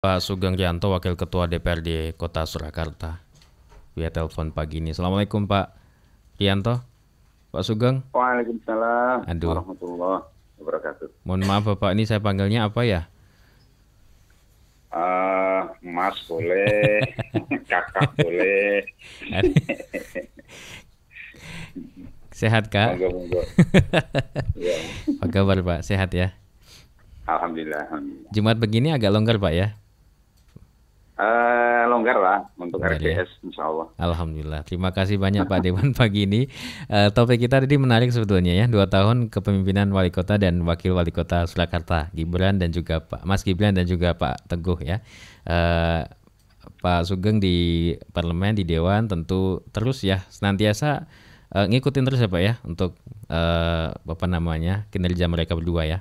Pak Sugeng Rianto, Wakil Ketua DPRD Kota Surakarta, via telepon pagi ini. Assalamualaikum Pak Rianto, Pak Sugeng. Waalaikumsalam Aduh, warahmatullahi wabarakatuh. mohon maaf Bapak, ini saya panggilnya apa ya? Mas boleh, kakak boleh. Sehat Kak? Monggo monggo. Ya, Apa kabar Pak? Sehat ya? alhamdulillah, alhamdulillah. Jumat begini agak longgar Pak ya? Longgar lah untuk Longgar ya? RDS, insya Allah. Alhamdulillah. Terima kasih banyak Pak Dewan pagi ini. Topik kita tadi menarik sebetulnya ya. 2 tahun kepemimpinan Wali Kota dan Wakil Wali Kota Surakarta, Gibran dan juga Mas Gibran dan juga Pak Teguh ya. Eh, Pak Sugeng di parlemen, di Dewan tentu terus ya senantiasa ngikutin terus ya Pak ya untuk apa namanya kinerja mereka berdua ya.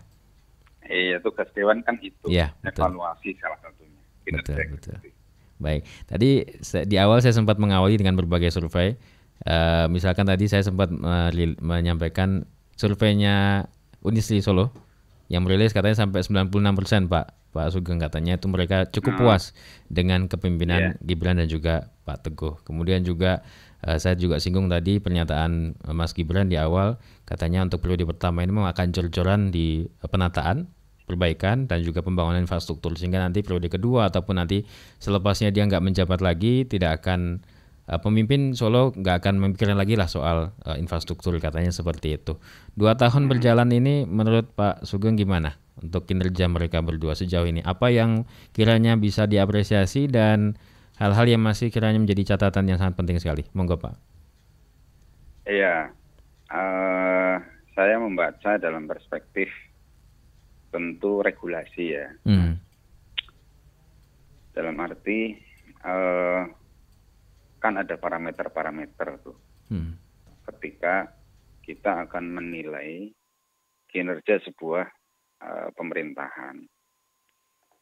Iya, tugas Dewan kan itu, Iya betul, evaluasi salah satunya. betul, Kinerja betul. eksekutif. Baik, tadi di awal saya sempat mengawali dengan berbagai survei. Misalkan tadi saya sempat menyampaikan surveinya Unisli Solo yang merilis katanya sampai 96% Pak Sugeng, katanya itu mereka cukup Hmm, puas dengan kepemimpinan iya, Gibran dan juga Pak Teguh. Kemudian juga saya juga singgung tadi pernyataan Mas Gibran di awal, katanya untuk periode pertama ini memang akan jor-joran di penataan, perbaikan dan juga pembangunan infrastruktur, sehingga nanti periode kedua ataupun nanti selepasnya dia nggak menjabat lagi tidak akan pemimpin Solo nggak akan memikirkan lagi lah soal infrastruktur, katanya seperti itu. 2 tahun hmm. berjalan ini menurut Pak Sugeng gimana untuk kinerja mereka berdua sejauh ini? Apa yang kiranya bisa diapresiasi dan hal-hal yang masih kiranya menjadi catatan yang sangat penting sekali? Monggo Pak. Iya. eh, saya membaca dalam perspektif tentu regulasi ya. Hmm. Dalam arti eh, kan ada parameter-parameter tuh. Hmm. Ketika kita akan menilai kinerja sebuah pemerintahan.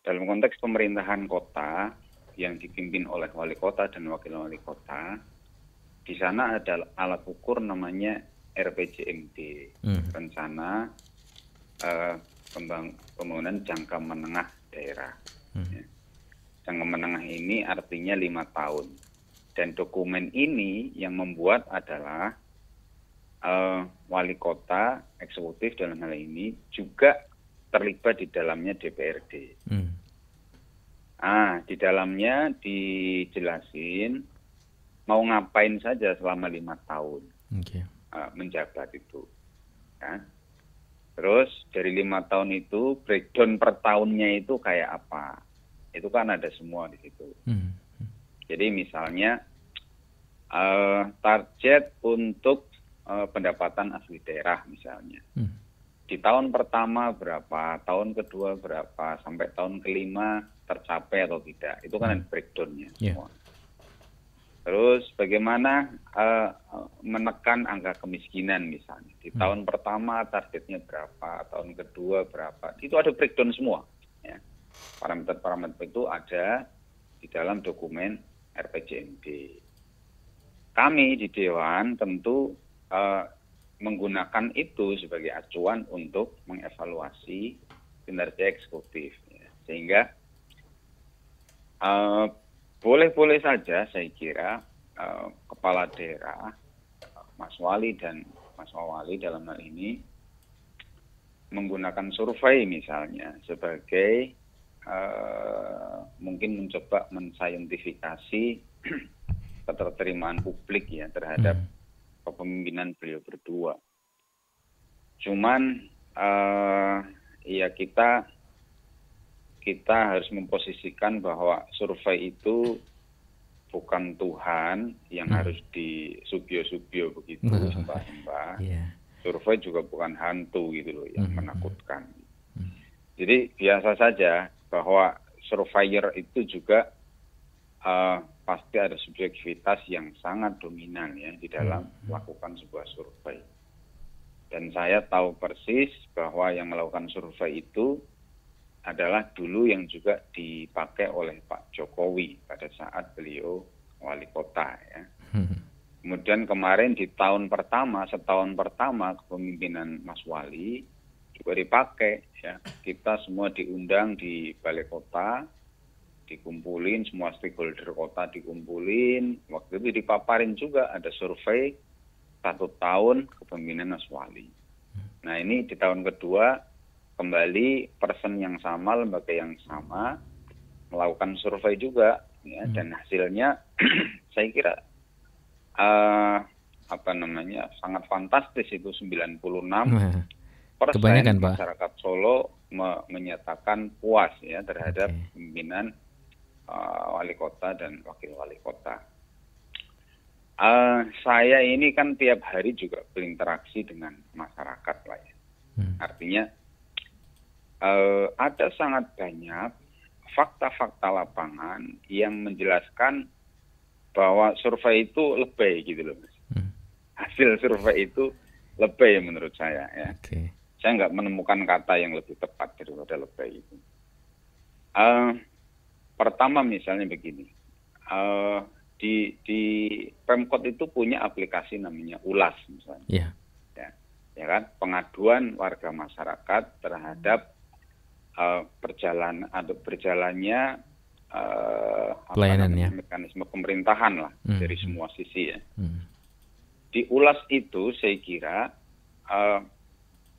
Dalam konteks pemerintahan kota yang dipimpin oleh wali kota dan wakil wali kota, di sana ada alat ukur namanya RPJMD, Hmm. rencana pembangunan jangka menengah daerah. Ya. Jangka menengah ini artinya 5 tahun. Dan dokumen ini yang membuat adalah wali kota eksekutif dalam hal ini juga terlibat di dalamnya DPRD. Hmm. Di dalamnya dijelasin mau ngapain saja selama 5 tahun Oke. menjabat itu. Ya. Terus dari 5 tahun itu breakdown per tahunnya itu kayak apa? Itu kan ada semua di situ. Hmm. Jadi misalnya target untuk pendapatan asli daerah misalnya. Hmm. Di tahun pertama berapa, tahun kedua berapa, sampai tahun kelima tercapai atau tidak. Itu kan ada breakdown-nya Ya. semua. Terus bagaimana menekan angka kemiskinan misalnya. Di tahun pertama targetnya berapa, tahun kedua berapa. Itu ada breakdown semua. Ya. Parameter-parameter itu ada di dalam dokumen RPJMD. Kami di Dewan tentu menggunakan itu sebagai acuan untuk mengevaluasi kinerja eksekutif. Ya. Sehingga boleh-boleh saja saya kira kepala daerah, Mas Wali dan Mas Wali dalam hal ini menggunakan survei misalnya sebagai mungkin mencoba mensaintifikasi keterterimaan publik ya terhadap kepemimpinan beliau berdua. Cuman ya kita harus memposisikan bahwa survei itu bukan Tuhan yang harus disubyo-subyo begitu, sembah-sembah. Iya. Survei juga bukan hantu gitu loh yang menakutkan. Jadi biasa saja bahwa surveyor itu juga pasti ada subjektivitas yang sangat dominan ya di dalam melakukan sebuah survei. Dan saya tahu persis bahwa yang melakukan survei itu adalah dulu yang juga dipakai oleh Pak Jokowi pada saat beliau wali kota ya. Kemudian kemarin di setahun pertama kepemimpinan Mas Wali juga dipakai ya. Kita semua diundang di balai kota dikumpulin, semua stakeholder kota dikumpulin. Waktu itu dipaparin juga ada survei 1 tahun kepemimpinan Mas Wali. Nah ini di tahun kedua kembali person yang sama, lembaga yang sama melakukan survei juga, ya, dan hasilnya saya kira sangat fantastis itu 96% kebanyakan, Pak. masyarakat Solo menyatakan puas ya terhadap pimpinan wali kota dan wakil wali kota. Saya ini kan tiap hari juga berinteraksi dengan masyarakat lah ya. Artinya ada sangat banyak fakta-fakta lapangan yang menjelaskan bahwa survei itu lebay gitu loh, Mas. Hasil survei itu lebay menurut saya ya. Saya nggak menemukan kata yang lebih tepat daripada lebay itu. Pertama misalnya begini, di Pemkot itu punya aplikasi namanya Ulas misalnya, ya kan, pengaduan warga masyarakat terhadap berjalannya mekanisme pemerintahan lah dari semua sisi ya. Di Ulas itu saya kira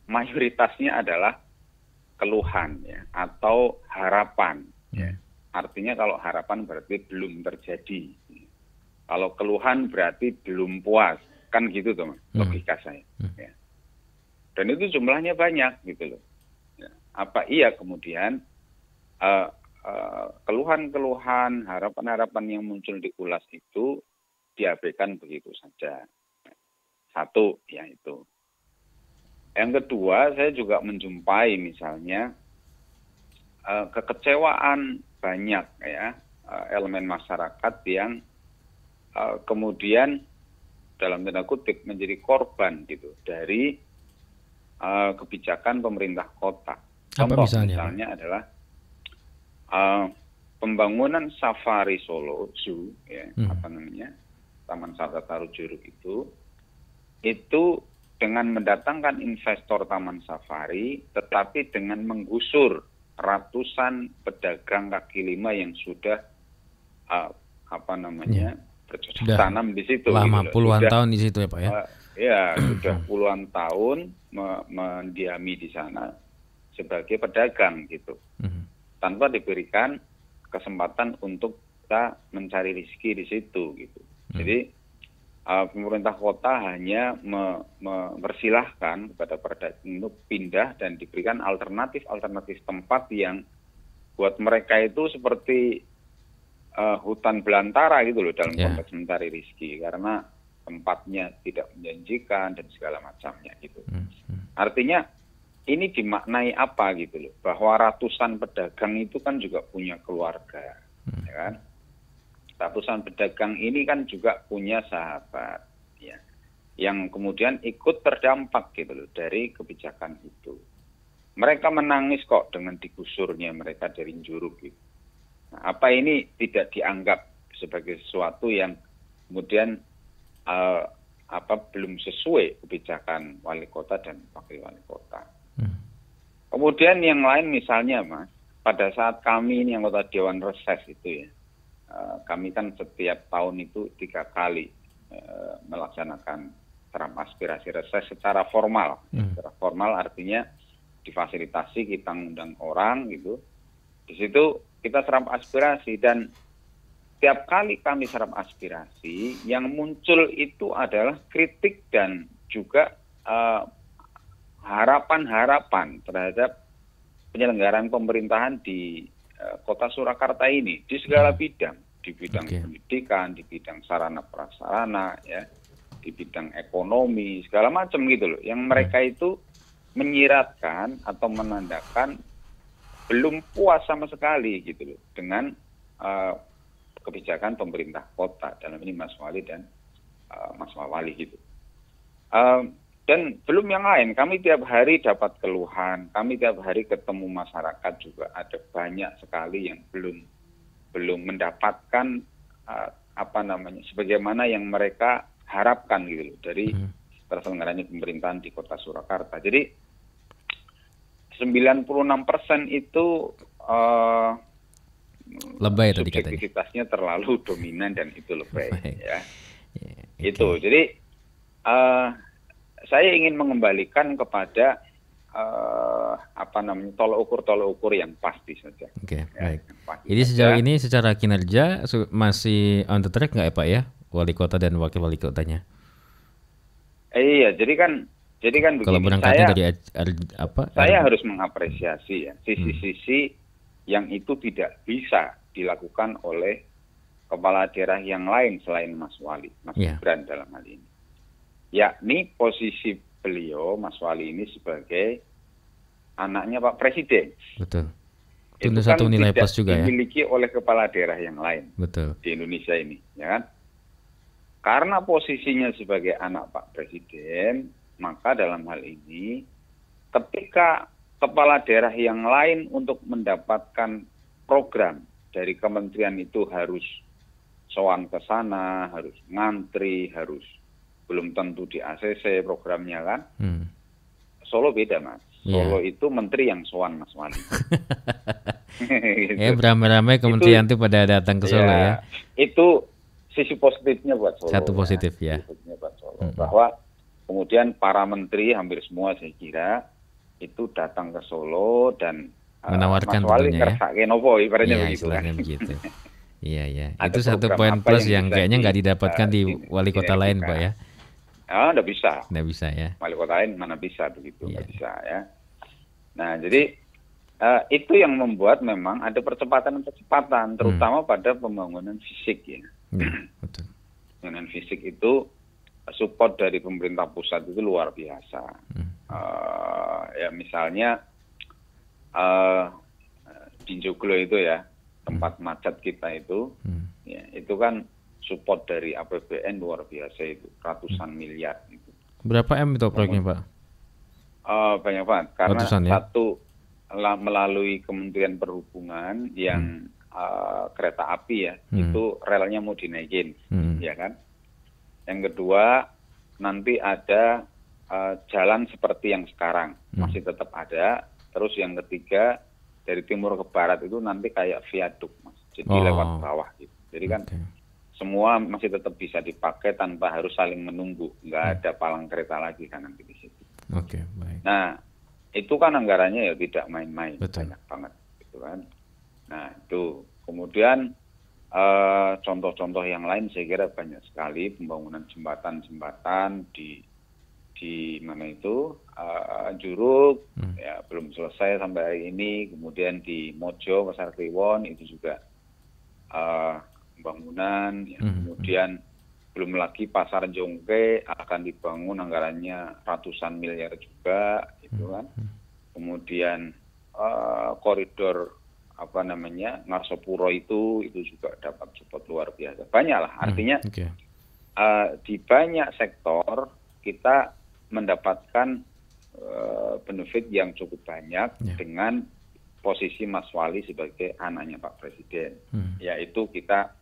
mayoritasnya adalah keluhan ya atau harapan ya. Artinya kalau harapan berarti belum terjadi. Kalau keluhan berarti belum puas. Kan gitu tuh, Mas, logika saya. Ya. Dan itu jumlahnya banyak gitu loh. Ya. Apa iya kemudian keluhan-keluhan, harapan-harapan yang muncul di Ulas itu diabaikan begitu saja. Satu, ya itu. Yang kedua, saya juga menjumpai misalnya kekecewaan banyak ya elemen masyarakat yang kemudian dalam tanda kutip menjadi korban gitu dari kebijakan pemerintah kota. Contoh misalnya adalah pembangunan Safari Solo Zoo ya, Taman Safari Tarujuruk itu dengan mendatangkan investor Taman Safari tetapi dengan menggusur ratusan pedagang kaki lima yang sudah bercocok tanam di situ. Lama gitu, puluhan tahun di situ ya Pak ya? Sudah puluhan tahun mendiami di sana sebagai pedagang gitu, tanpa diberikan kesempatan untuk kita mencari rezeki di situ gitu. Jadi pemerintah kota hanya mempersilahkan kepada pedagang untuk pindah dan diberikan alternatif tempat yang buat mereka itu seperti hutan belantara gitu loh dalam konteks mencari rezeki, karena tempatnya tidak menjanjikan dan segala macamnya gitu. Artinya ini dimaknai apa gitu loh, bahwa ratusan pedagang itu kan juga punya keluarga, ya kan? Ratusan pedagang ini kan juga punya sahabat, ya, yang kemudian ikut terdampak gitu loh dari kebijakan itu. Mereka menangis kok dengan digusurnya mereka dari Njuruk gitu. Nah, apa ini tidak dianggap sebagai sesuatu yang kemudian belum sesuai kebijakan wali kota dan wakil wali kota. Kemudian yang lain misalnya, Mas, pada saat kami ini anggota Dewan Reses itu ya, kami kan setiap tahun itu 3 kali melaksanakan serap aspirasi reses secara formal. Secara formal artinya difasilitasi, kita ngundang orang gitu. Di situ kita serap aspirasi dan tiap kali kami serap aspirasi yang muncul itu adalah kritik dan juga harapan-harapan terhadap penyelenggaraan pemerintahan di Kota Surakarta ini di segala bidang, di bidang pendidikan, di bidang sarana prasarana, ya, di bidang ekonomi, segala macam gitu loh. Yang mereka itu menyiratkan atau menandakan belum puas sama sekali gitu loh dengan kebijakan pemerintah kota, dalam ini Mas Wali dan Mas Wali gitu. Dan belum yang lain, kami tiap hari dapat keluhan, kami tiap hari ketemu masyarakat juga ada banyak sekali yang belum mendapatkan sebagaimana yang mereka harapkan gitu loh dari terselenggaranya pemerintahan di Kota Surakarta. Jadi 96% itu Lebay tadi katanya. subjektivitasnya terlalu dominan dan itu lebay. Ya. Okay. Itu. Jadi saya ingin mengembalikan kepada tolok ukur yang pasti saja. Oke, ya, baik. Jadi sejauh ini secara kinerja masih on the track nggak ya Pak ya, wali kota dan wakil wali kotanya? Iya, jadi kan kalau begini. Saya harus mengapresiasi ya sisi-sisi yang itu tidak bisa dilakukan oleh kepala daerah yang lain selain Mas Wali, Mas Gibran dalam hal ini. Yakni posisi beliau, Mas Wali ini sebagai anaknya Pak Presiden. Betul. Itu satu kan nilai tidak plus juga dimiliki oleh kepala daerah yang lain. Betul. Di Indonesia ini, ya kan? Karena posisinya sebagai anak Pak Presiden, maka dalam hal ini ketika kepala daerah yang lain untuk mendapatkan program dari kementerian itu harus sowan ke sana, harus ngantri, harus belum tentu di ACC programnya kan. Solo beda Mas. Solo itu menteri yang sowan Mas Wali. Ya beramai-ramai kementerian itu pada datang ke Solo ya. Itu sisi positifnya buat Solo. Satu positif ya. Positifnya buat Solo. Bahwa kemudian para menteri hampir semua saya kira itu datang ke Solo dan menawarkan Mas Wali tentunya kersake nopo ibaratnya begitu kan. Begitu. Iya. Itu satu poin plus yang kayaknya nggak didapatkan di wali kota lain Pak ya. Nggak bisa. Nggak bisa ya. Wali kota lain mana bisa begitu, nggak bisa ya. Nah jadi itu yang membuat memang ada percepatan, terutama pada pembangunan fisik ya. Betul. Pembangunan fisik itu support dari pemerintah pusat itu luar biasa. Ya misalnya di Joglo itu ya tempat macet kita itu, ya, itu kan support dari APBN luar biasa itu ratusan miliar itu. Berapa M itu proyeknya Pak? Banyak banget karena ratusan, ya? Satu melalui Kementerian Perhubungan yang kereta api ya itu relnya mau dinaikin, ya kan. Yang kedua nanti ada jalan seperti yang sekarang masih tetap ada. Terus yang ketiga dari timur ke barat itu nanti kayak viaduk Mas, jadi lewat bawah gitu. Jadi kan semua masih tetap bisa dipakai tanpa harus saling menunggu, nggak ada palang kereta lagi kan nanti di situ. Baik. Nah itu kan anggarannya ya tidak main-main, Betul. banyak banget gitu kan. Nah itu kemudian contoh-contoh yang lain saya kira banyak sekali, pembangunan jembatan-jembatan di mana itu Juruk ya belum selesai sampai hari ini. Kemudian di Mojo, Pasar Kliwon itu juga pembangunan ya. Kemudian belum lagi Pasar Jongke akan dibangun, anggarannya ratusan miliar juga gitu kan. Kemudian koridor Ngasopuro itu juga dapat support luar biasa. Banyak lah, artinya di banyak sektor kita mendapatkan benefit yang cukup banyak dengan posisi Mas Wali sebagai anaknya Pak Presiden. Yaitu kita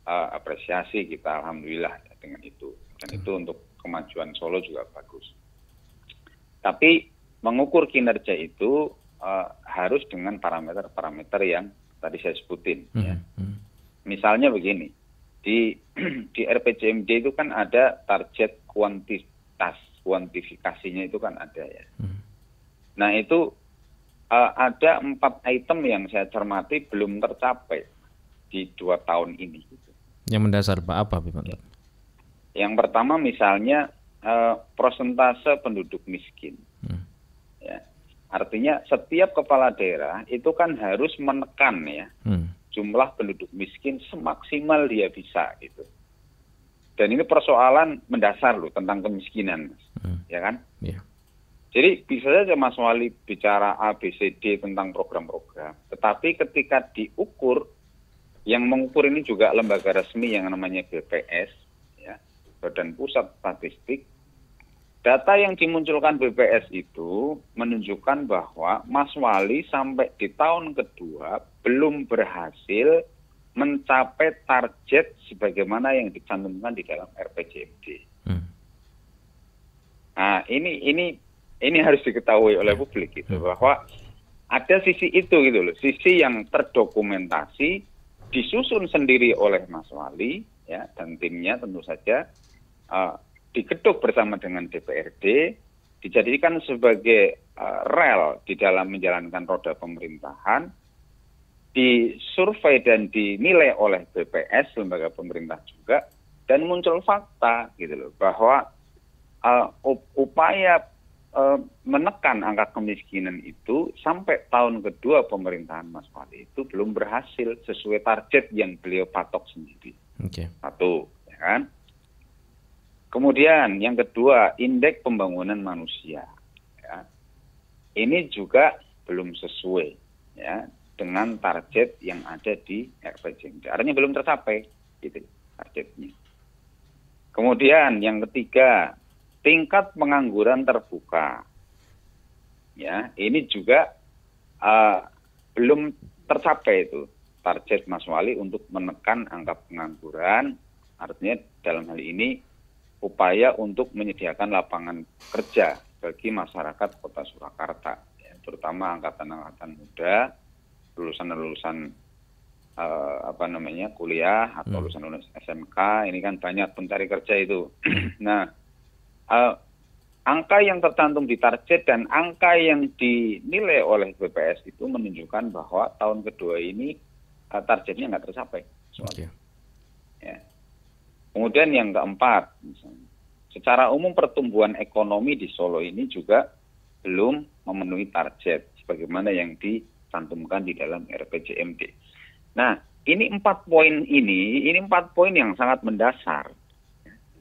apresiasi, kita alhamdulillah ya, dengan itu. Dan itu untuk kemajuan Solo juga bagus. Tapi mengukur kinerja itu harus dengan parameter-parameter yang tadi saya sebutin. Ya. Misalnya begini, di RPJMD itu kan ada target kuantifikasinya itu kan ada ya. Nah itu ada 4 item yang saya cermati belum tercapai di 2 tahun ini. Yang mendasar Pak apa Pak? Yang pertama misalnya persentase penduduk miskin. Ya. Artinya setiap kepala daerah itu kan harus menekan ya jumlah penduduk miskin semaksimal dia bisa gitu. Dan ini persoalan mendasar loh tentang kemiskinan, Mas. Ya kan? Yeah. Jadi bisa saja Mas Wali bicara A, B, C, D tentang program-program. Tetapi ketika diukur, yang mengukur ini juga lembaga resmi yang namanya BPS, ya, Badan Pusat Statistik. Data yang dimunculkan BPS itu menunjukkan bahwa Mas Wali sampai di tahun kedua belum berhasil mencapai target sebagaimana yang dicantumkan di dalam RPJMD. Nah, ini harus diketahui oleh publik itu bahwa ada sisi itu gitu loh, sisi yang terdokumentasi, disusun sendiri oleh Mas Wali ya dan timnya tentu saja, diketuk bersama dengan DPRD, dijadikan sebagai rel di dalam menjalankan roda pemerintahan, disurvei dan dinilai oleh BPS, lembaga pemerintah juga, dan muncul fakta gitu loh bahwa upaya menekan angka kemiskinan itu sampai tahun kedua pemerintahan Mas Wali itu belum berhasil sesuai target yang beliau patok sendiri. Satu, ya kan? Kemudian yang kedua, indeks pembangunan manusia. Ya. Ini juga belum sesuai ya dengan target yang ada di RPJMD. Artinya belum tercapai gitu targetnya. Kemudian yang ketiga, tingkat pengangguran terbuka. Ya, ini juga belum tercapai itu target Mas Wali untuk menekan angka pengangguran. Artinya dalam hal ini upaya untuk menyediakan lapangan kerja bagi masyarakat Kota Surakarta, ya, terutama angkatan-angkatan muda, lulusan-lulusan kuliah atau lulusan SMK, ini kan banyak pencari kerja itu. Nah, angka yang tercantum di target dan angka yang dinilai oleh BPS itu menunjukkan bahwa tahun kedua ini targetnya nggak tercapai. Ya. Kemudian yang keempat, misalnya, secara umum pertumbuhan ekonomi di Solo ini juga belum memenuhi target sebagaimana yang dicantumkan di dalam RPJMD. Nah, ini 4 poin yang sangat mendasar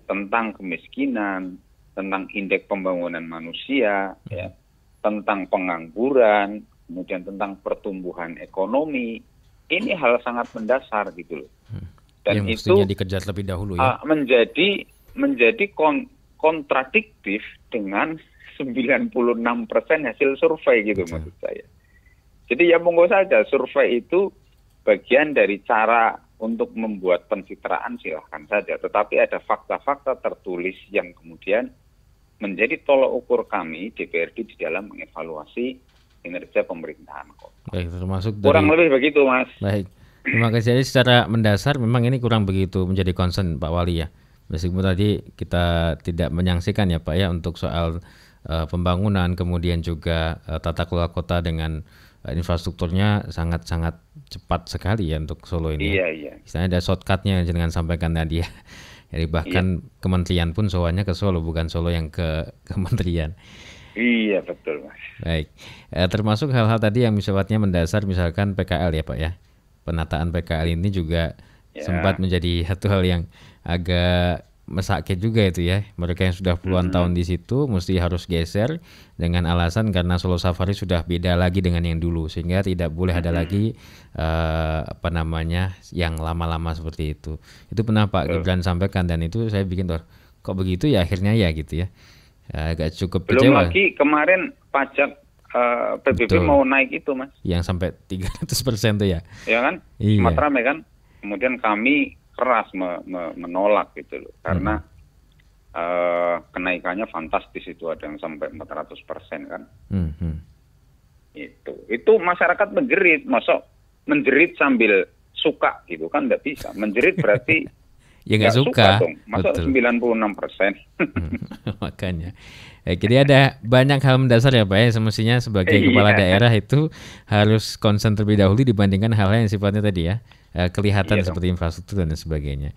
tentang kemiskinan, tentang indeks pembangunan manusia, ya, tentang pengangguran, kemudian tentang pertumbuhan ekonomi. Ini hal sangat mendasar gitu loh. Dan yang itu mestinya dikejar terlebih dahulu ya. menjadi kontradiktif dengan 96% hasil survei gitu. Betul. Maksud saya. Jadi ya monggo saja, survei itu bagian dari cara untuk membuat pencitraan, silahkan saja. Tetapi ada fakta-fakta tertulis yang kemudian menjadi tolok ukur kami DPRD di dalam mengevaluasi kinerja pemerintahan kok. Baik, termasuk kurang lebih begitu, Mas. Baik. Terima kasih. Jadi secara mendasar memang ini kurang begitu menjadi concern Pak Wali ya. Meskipun tadi kita tidak menyaksikan ya Pak ya untuk soal pembangunan, kemudian juga tata kelola kota dengan infrastrukturnya sangat-sangat cepat sekali ya untuk Solo ini. Iya. Misalnya ada shortcutnya dengan sampaikan tadi ya. Jadi bahkan kementerian pun soalnya ke Solo, bukan Solo yang ke kementerian. Iya betul Mas. Baik, termasuk hal-hal tadi yang sifatnya mendasar, misalkan PKL ya Pak ya. Penataan PKL ini juga sempat menjadi satu hal yang agak mesakit juga itu ya. Mereka yang sudah puluhan tahun di situ mesti harus geser dengan alasan karena Solo Safari sudah beda lagi dengan yang dulu, sehingga tidak boleh ada lagi yang lama-lama seperti itu. Itu pernah Pak Gibran sampaikan dan itu saya bikin kok begitu ya akhirnya ya gitu ya. Agak cukup belum kecewa. Lagi kemarin pajak PBB mau naik itu Mas. Yang sampai 300% tuh ya. Ya kan? Iya. Sempat ramai kan? Kemudian kami keras menolak gitu loh. Karena kenaikannya fantastis, itu ada yang sampai 400% kan. Itu masyarakat menjerit, masuk menjerit sambil suka gitu kan, nggak bisa. Menjerit berarti ya nggak suka dong. Masuk 96%. Makanya. Jadi ada banyak hal mendasar ya Pak ya, semestinya sebagai kepala daerah itu harus concern terlebih dahulu dibandingkan hal-hal yang sifatnya tadi ya kelihatan seperti infrastruktur dan sebagainya.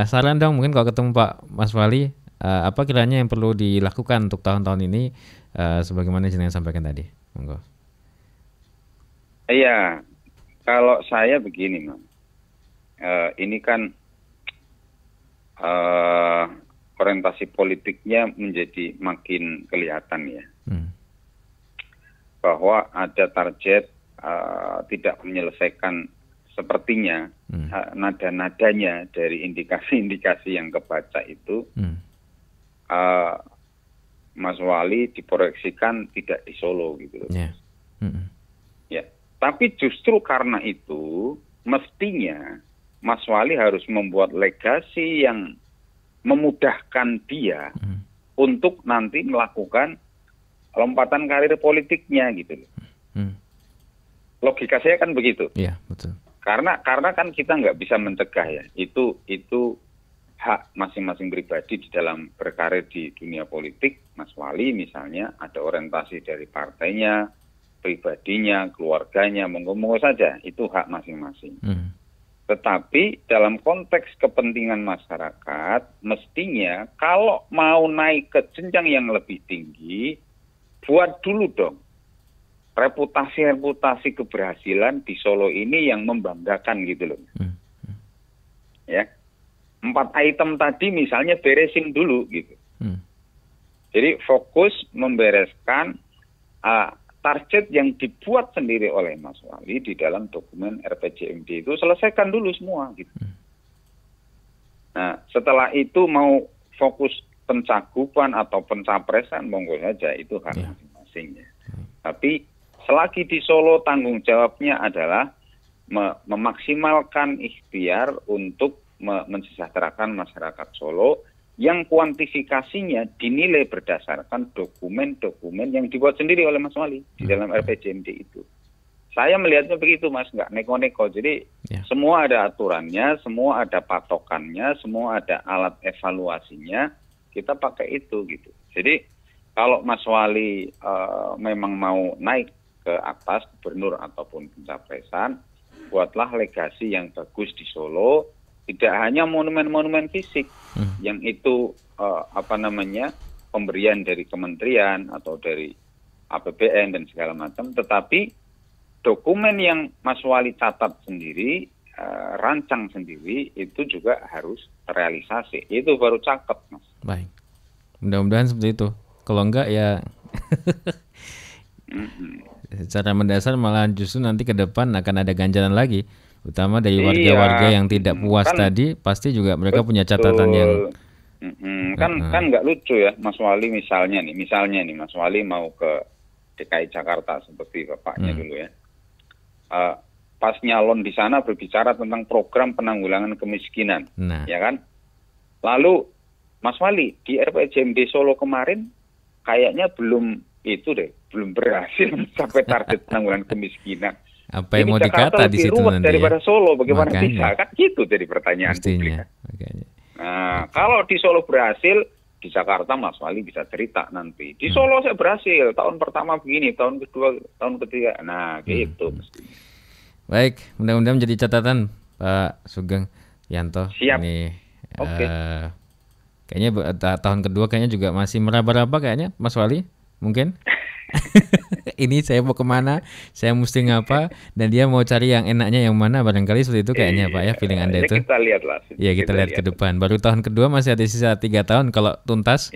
Saran dong mungkin kalau ketemu Pak Mas Wali, apa kiranya yang perlu dilakukan untuk tahun-tahun ini sebagaimana jenengan sampaikan tadi. Monggo. Iya, kalau saya begini Mas, ini kan orientasi politiknya menjadi makin kelihatan ya, bahwa ada target tidak menyelesaikan sepertinya nada-nadanya dari indikasi-indikasi yang kebaca itu, Mas Wali diproyeksikan tidak di Solo gitu. Ya, tapi justru karena itu mestinya Mas Wali harus membuat legasi yang memudahkan dia untuk nanti melakukan lompatan karir politiknya gitu loh. Logika saya kan begitu. Iya, betul. Karena kan kita nggak bisa mencegah ya. Itu hak masing-masing pribadi di dalam berkarir di dunia politik. Mas Wali misalnya ada orientasi dari partainya, pribadinya, keluarganya, monggo-monggo saja. Itu hak masing-masing. Tetapi dalam konteks kepentingan masyarakat, mestinya kalau mau naik ke jenjang yang lebih tinggi, buat dulu dong reputasi keberhasilan di Solo ini yang membanggakan gitu loh. Ya, 4 item tadi misalnya beresin dulu gitu. Jadi fokus membereskan target yang dibuat sendiri oleh Mas Wali di dalam dokumen RPJMD itu, selesaikan dulu semua gitu. Nah, setelah itu mau fokus pencagupan atau pencapresan, monggo saja, itu hak masing-masing. Tapi selagi di Solo tanggung jawabnya adalah memaksimalkan ikhtiar untuk mensejahterakan masyarakat Solo yang kuantifikasinya dinilai berdasarkan dokumen-dokumen yang dibuat sendiri oleh Mas Wali di dalam RPJMD itu. Saya melihatnya begitu, Mas, nggak neko-neko. Jadi semua ada aturannya, semua ada patokannya, semua ada alat evaluasinya. Kita pakai itu gitu. Jadi kalau Mas Wali memang mau naik ke atas gubernur ataupun pencapresan, buatlah legasi yang bagus di Solo. Tidak hanya monumen-monumen fisik yang itu pemberian dari kementerian atau dari APBN dan segala macam, tetapi dokumen yang Mas Wali catat sendiri, rancang sendiri, itu juga harus terrealisasi. Itu baru cakep, Mas. Baik, mudah-mudahan seperti itu. Kalau enggak ya secara mendasar malah justru nanti ke depan akan ada ganjalan lagi, utama dari warga-warga yang tidak puas tadi, pasti juga mereka punya catatan yang kan nggak lucu ya, Mas Wali misalnya nih Mas Wali mau ke DKI Jakarta seperti bapaknya dulu ya, pas nyalon di sana berbicara tentang program penanggulangan kemiskinan, ya kan, lalu Mas Wali di RPJMD Solo kemarin kayaknya belum berhasil mencapai target penanggulangan kemiskinan. Apa yang mau dikata di situ nanti daripada Solo, bagaimana bisa? Kan gitu jadi pertanyaan publik. Nah, kalau di Solo berhasil, di Jakarta Mas Wali bisa cerita nanti. Di Solo saya berhasil, tahun pertama begini, tahun kedua, tahun ketiga. Nah, gitu. Baik, mudah-mudahan menjadi catatan Pak Sugeng Yanto. Siap. Ini kayaknya tahun kedua kayaknya juga masih meraba-raba kayaknya Mas Wali. Mungkin ini saya mau kemana, saya mesti ngapa, dan dia mau cari yang enaknya yang mana, barangkali seperti itu kayaknya Pak ya, feeling Anda itu. Kita lihatlah. Ya, kita lihat ke depan. Baru tahun kedua, masih ada sisa 3 tahun kalau tuntas.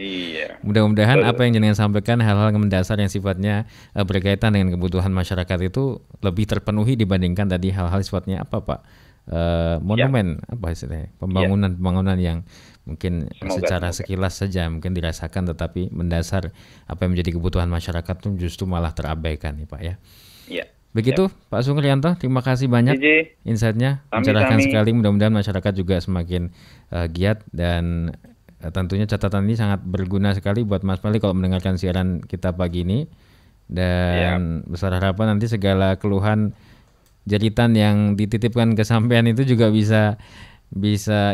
Mudah-mudahan apa yang jenengan sampaikan, hal-hal mendasar yang sifatnya berkaitan dengan kebutuhan masyarakat itu lebih terpenuhi dibandingkan tadi hal-hal sifatnya apa Pak? Monumen apa istilahnya, pembangunan yang mungkin secara sekilas saja mungkin dirasakan, tetapi mendasar apa yang menjadi kebutuhan masyarakat itu justru malah terabaikan nih Pak ya. Begitu Pak Sugeng Rianto, terima kasih banyak insight-nya, mencerahkan sekali. Mudah-mudahan masyarakat juga semakin giat, dan tentunya catatan ini sangat berguna sekali buat Mas Wali kalau mendengarkan siaran kita pagi ini, dan besar harapan nanti segala keluhan jeritan yang dititipkan ke sampean itu juga bisa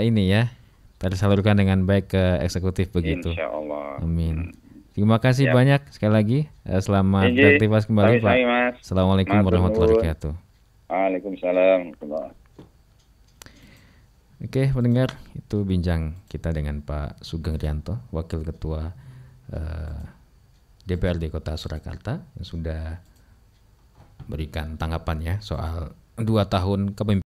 ini ya, tersalurkan dengan baik ke eksekutif begitu. Insya Allah. Amin. Terima kasih banyak sekali lagi. Selamat beraktivitas kembali Pak. Assalamualaikum warahmatullahi wabarakatuh. Waalaikumsalam. Oke, pendengar, itu bincang kita dengan Pak Sugeng Rianto, Wakil Ketua DPRD Kota Surakarta, yang sudah berikan tanggapannya soal 2 tahun kepemimpinan